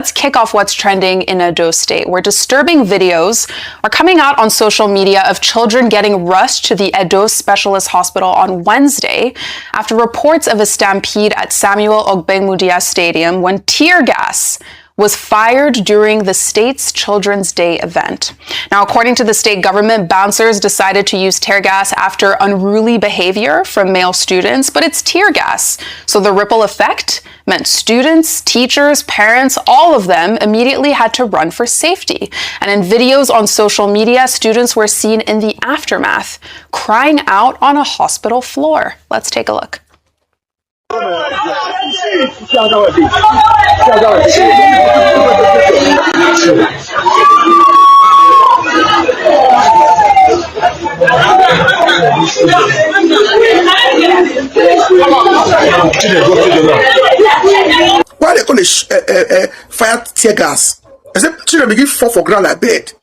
Let's kick off what's trending in Edo State, where disturbing videos are coming out on social media of children getting rushed to the Edo Specialist Hospital on Wednesday after reports of a stampede at Samuel Ogbenmudia Stadium when tear gas was fired during the state's Children's Day event. Now, according to the state government, bouncers decided to use tear gas after unruly behavior from male students, but it's tear gas. So the ripple effect meant students, teachers, parents, all of them immediately had to run for safety. And in videos on social media, students were seen in the aftermath, crying out on a hospital floor. Let's take a look. Why they call it fire tear gas? Is it children begin fall for ground like bed?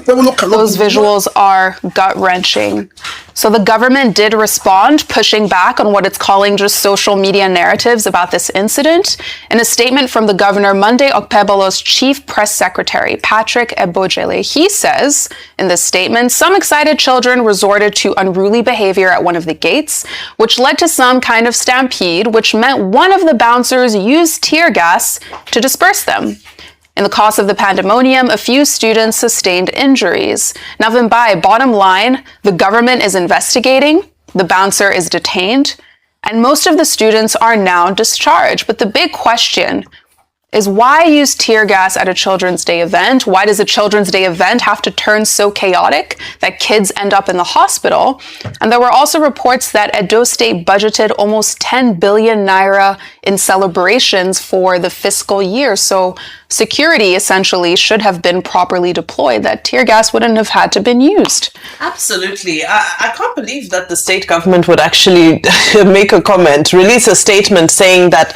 Those visuals are gut-wrenching. So the government did respond, pushing back on what it's calling just social media narratives about this incident. In a statement from the governor, Monday Okpebolo's chief press secretary, Patrick Ebojele, he says in this statement, some excited children resorted to unruly behavior at one of the gates, which led to some kind of stampede, which meant one of the bouncers used tear gas to disperse them. In the course of the pandemonium, a few students sustained injuries. Now, Vimbai, bottom line, the government is investigating, the bouncer is detained, and most of the students are now discharged. But the big question is, why use tear gas at a Children's Day event? Why does a Children's Day event have to turn so chaotic that kids end up in the hospital? And there were also reports that Edo State budgeted almost 10 billion naira in celebrations for the fiscal year. So security essentially should have been properly deployed. That tear gas wouldn't have had to been used. Absolutely. I can't believe that the state government would actually make a comment, release a statement saying that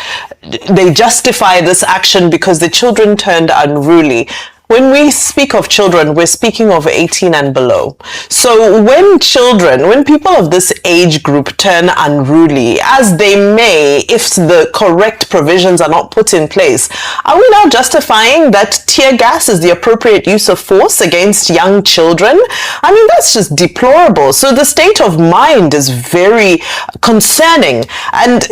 they justify this action because the children turned unruly. When we speak of children, we're speaking of 18 and below. So when people of this age group turn unruly, as they may, if the correct provisions are not put in place, are we now justifying that tear gas is the appropriate use of force against young children? I mean, that's just deplorable. So the state of mind is very concerning. And,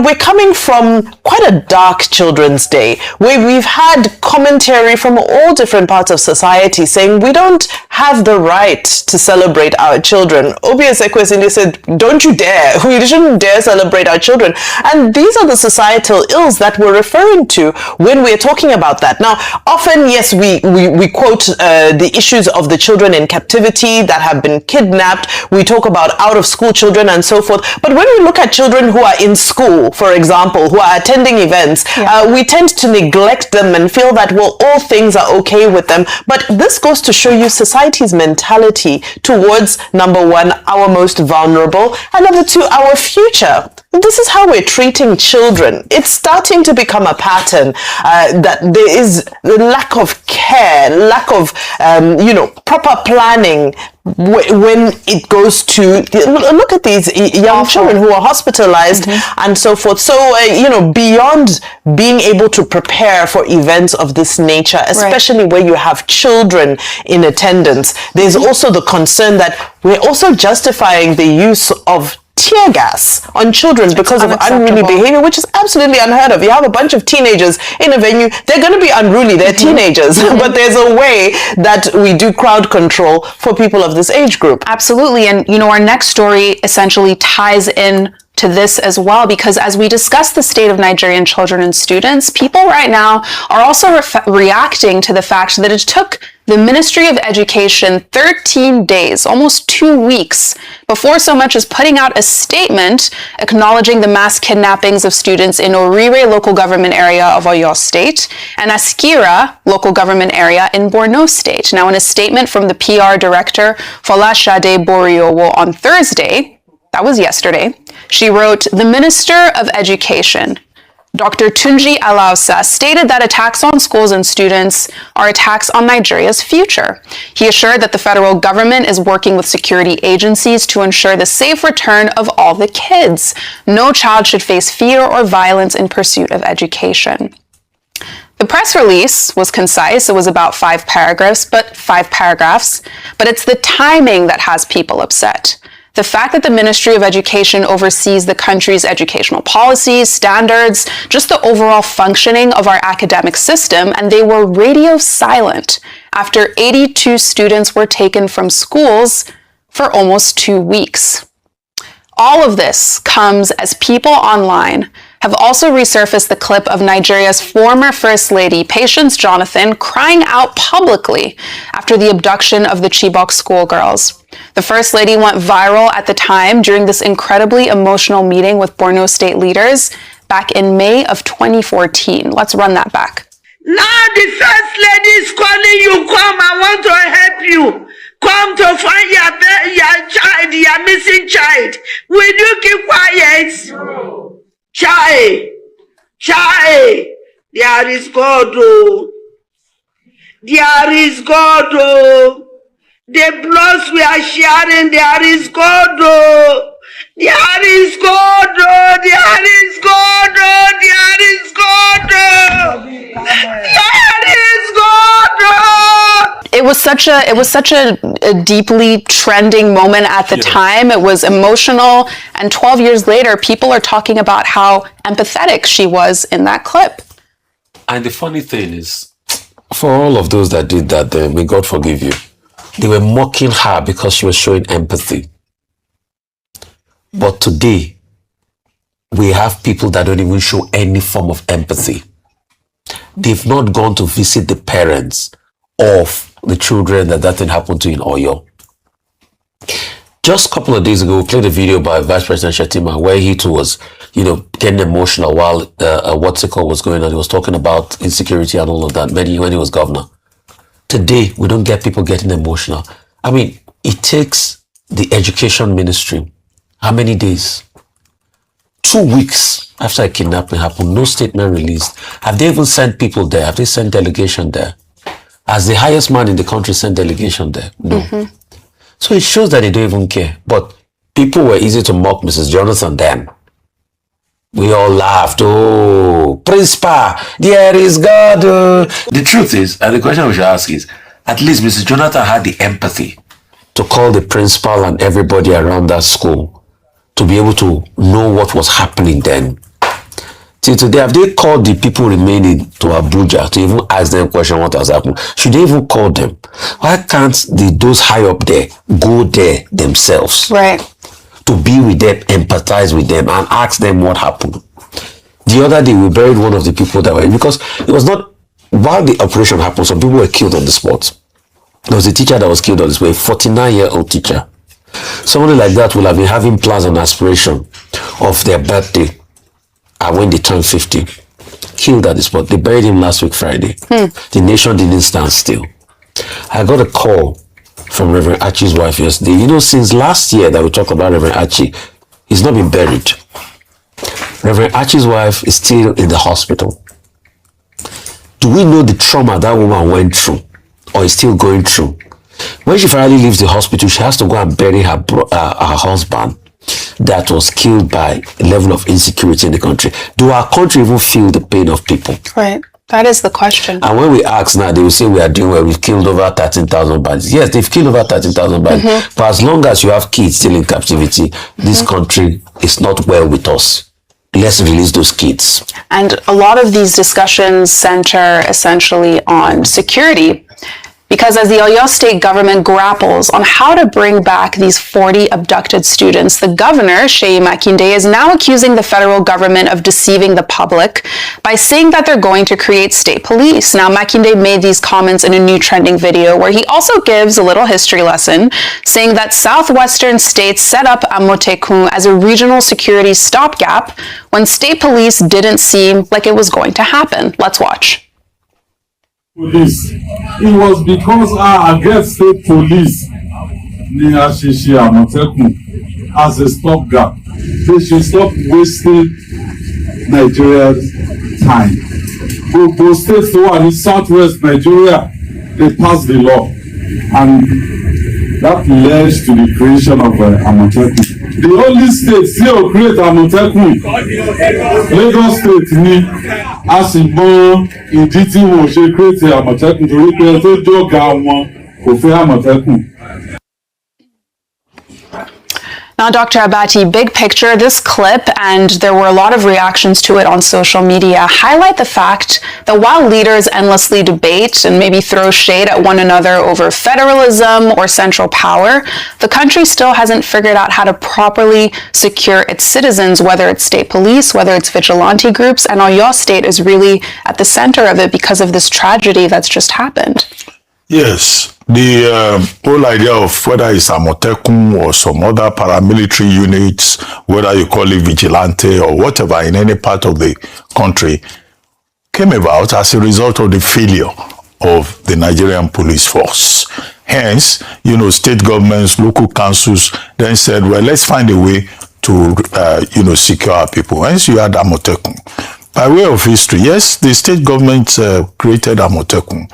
we're coming from quite a dark Children's Day, where we've had commentary from all different parts of society saying we don't have the right to celebrate our children. Obias Ekwesinde said, don't you dare, we shouldn't dare celebrate our children. And these are the societal ills that we're referring to when we're talking about that. Now, often, yes, we quote the issues of the children in captivity that have been kidnapped. We talk about out-of-school children and so forth. But when we look at children who are in school, for example, who are attending events, we tend to neglect them and feel that, well, all things are okay with them. But this goes to show you society's mentality towards, number one, our most vulnerable, and number two, our future. This is how we're treating children. It's starting to become a pattern that there is lack of care, lack of, proper planning when it goes to, look at these young children who are hospitalized and so forth. So, beyond being able to prepare for events of this nature, especially where you have children in attendance, there's also the concern that we're also justifying the use of tear gas on children because of unruly behavior, which is absolutely unheard of. You have a bunch of teenagers in a venue, they're going to be unruly, they're teenagers, but there's a way that we do crowd control for people of this age group. Absolutely. And, our next story essentially ties in to this as well, because as we discuss the state of Nigerian children and students, people right now are also reacting to the fact that it took the Ministry of Education 13 days, almost 2 weeks, before so much as putting out a statement acknowledging the mass kidnappings of students in Orire local government area of Oyo State and Askira local government area in Borno State. Now, in a statement from the PR director, Folashade Boriowo, on Thursday, that was yesterday, she wrote, "The Minister of Education, Dr. Tunji Alausa, stated that attacks on schools and students are attacks on Nigeria's future. He assured that the federal government is working with security agencies to ensure the safe return of all the kids. No child should face fear or violence in pursuit of education." The press release was concise. It was about 5 paragraphs, but it's the timing that has people upset. The fact that the Ministry of Education oversees the country's educational policies, standards, just the overall functioning of our academic system, and they were radio silent after 82 students were taken from schools for almost 2 weeks. All of this comes as people online have also resurfaced the clip of Nigeria's former First Lady, Patience Jonathan, crying out publicly after the abduction of the Chibok schoolgirls. The First Lady went viral at the time during this incredibly emotional meeting with Borno State leaders back in May of 2014. Let's run that back. Now the First Lady is calling you, come, I want to help you. Come to find your child, your missing child. Will you keep quiet? No. Child, there is God, oh. There is God, oh. The bloods we are sharing, there is God, oh. There is God, oh. There is God, oh. There is God, oh. There is God, oh. It was such a deeply trending moment at the time. It was emotional, and 12 years later, people are talking about how empathetic she was in that clip. And the funny thing is, for all of those that did that, may God forgive you. They were mocking her because she was showing empathy. But today, we have people that don't even show any form of empathy. They've not gone to visit the parents of the children that thing happened to in Oyo. Just a couple of days ago, we played a video by Vice President Shetima where he too was, getting emotional while was going on. He was talking about insecurity and all of that when he was governor. Today, we don't get people getting emotional. I mean, it takes the education ministry how many days? 2 weeks after a kidnapping happened, no statement released. Have they even sent people there? Have they sent delegation there? Has the highest man in the country sent delegation there? No. Mm-hmm. So it shows that they don't even care. But people were easy to mock Mrs. Jonathan then. We all laughed. Oh, Principal, there is God. The truth is, and the question we should ask is, at least Mrs. Jonathan had the empathy to call the principal and everybody around that school to be able to know what was happening then. Till today, have they called the people remaining to Abuja to even ask them question what has happened? Should they even call them? Why can't those high up there go there themselves? Right. To be with them, empathize with them, and ask them what happened. The other day, we buried one of the people that were, because it was not, while the operation happened, some people were killed on the spot. There was a teacher that was killed on this way, a 49-year-old teacher. Somebody like that will have been having plans and aspiration of their birthday. And when they turned 50, killed at the spot. They buried him last week, Friday. The nation didn't stand still. I got a call from Reverend Archie's wife yesterday. Since last year that we talked about Reverend Archie, he's not been buried. Reverend Archie's wife is still in the hospital. Do we know the trauma that woman went through or is still going through? When she finally leaves the hospital, she has to go and bury her husband that was killed by a level of insecurity in the country. Do our country even feel the pain of people? Right. That is the question. And when we ask now, they will say we are doing well. We've killed over 13,000 bandits. Yes, they've killed over 13,000 bandits. Mm-hmm. But as long as you have kids still in captivity, this country is not well with us. Let's release those kids. And a lot of these discussions center essentially on security. Because as the Oyo State government grapples on how to bring back these 40 abducted students, the governor, Seyi Makinde, is now accusing the federal government of deceiving the public by saying that they're going to create state police. Now, Makinde made these comments in a new trending video where he also gives a little history lesson, saying that southwestern states set up Amotekun as a regional security stopgap when state police didn't seem like it was going to happen. Let's watch. Police. It was because against state police near Shishi Amotekun as a stopgap. They should stop wasting Nigeria's time. Both states who are in southwest Nigeria, they passed the law, and that led to the creation of Amotekun. The only state still create Àmọ̀tẹ́kùn Lagos state ni a sì mọ ìdí tí wọn ò ṣe create Àmọ̀tẹ́kùn torí pé tó jọ̀gá wọn kò fẹ́ Àmọ̀tẹ́kùn. Now, Dr. Abati, big picture, this clip, and there were a lot of reactions to it on social media, highlight the fact that while leaders endlessly debate and maybe throw shade at one another over federalism or central power, the country still hasn't figured out how to properly secure its citizens, whether it's state police, whether it's vigilante groups, and Oyo State is really at the center of it because of this tragedy that's just happened. Yes, the whole idea of whether it's Àmọ̀tẹ́kùn or some other paramilitary units, whether you call it vigilante or whatever in any part of the country, came about as a result of the failure of the Nigerian police force. Hence, state governments, local councils then said, well, let's find a way to, secure our people. Hence, you had Àmọ̀tẹ́kùn. By way of history, yes, the state government created Àmọ̀tẹ́kùn.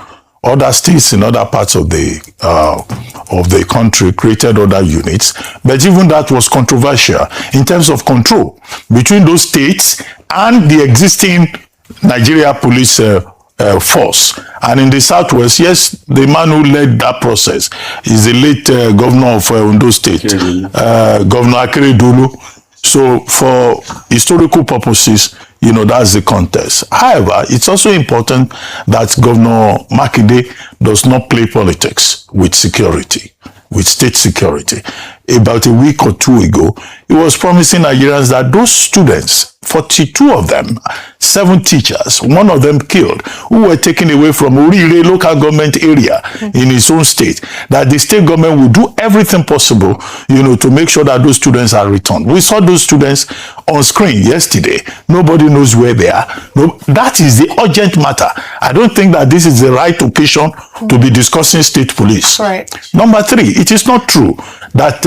Other states in other parts of the country created other units, but even that was controversial in terms of control between those states and the existing Nigeria police force. And in the southwest, yes, the man who led that process is the late governor of Ondo State, Governor Akeredolu. So for historical purposes, that's the context. However, it's also important that Governor Makinde does not play politics with security, with state security. About a week or two ago, he was promising Nigerians that those students, 42 of them, 7 teachers, one of them killed, who were taken away from Orire local government area in his own state, that the state government will do everything possible, to make sure that those students are returned. We saw those students on screen yesterday. Nobody knows where they are. No, that is the urgent matter. I don't think that this is the right occasion to be discussing state police. Right. Number 3, it is not true that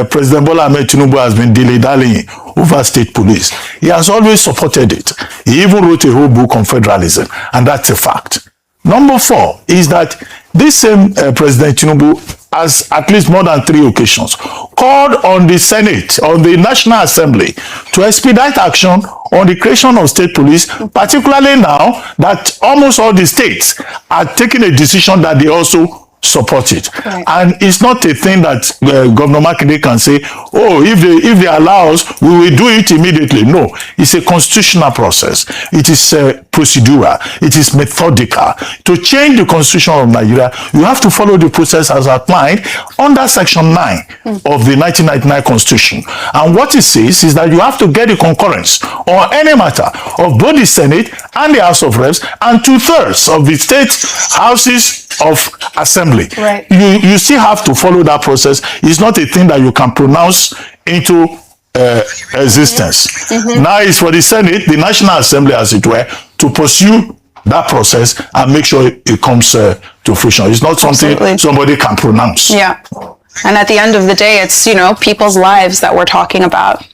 President Bola Ahmed Tinubu has been dilly-dallying over state police. He has always supported it. He even wrote a whole book on federalism, and that's a fact. Number 4 is that this same President Tinubu has at least more than 3 occasions called on the Senate, on the National Assembly, to expedite action on the creation of state police, particularly now that almost all the states are taking a decision that they also support it. Right. And it's not a thing that Governor Makinde can say, oh, if they allow us, we will do it immediately. No, it's a constitutional process. It is procedural. It is methodical. To change the constitution of Nigeria, you have to follow the process as outlined under Section 9 of the 1999 Constitution. And what it says is that you have to get the concurrence on any matter of both the Senate and the House of Reps and 2/3 of the state houses of assembly. Right. You still have to follow that process. It's not a thing that you can pronounce into existence. Now it's for the Senate, the National Assembly, as it were, to pursue that process and make sure it comes to fruition. It's not something somebody can pronounce. Yeah. And at the end of the day, it's, people's lives that we're talking about.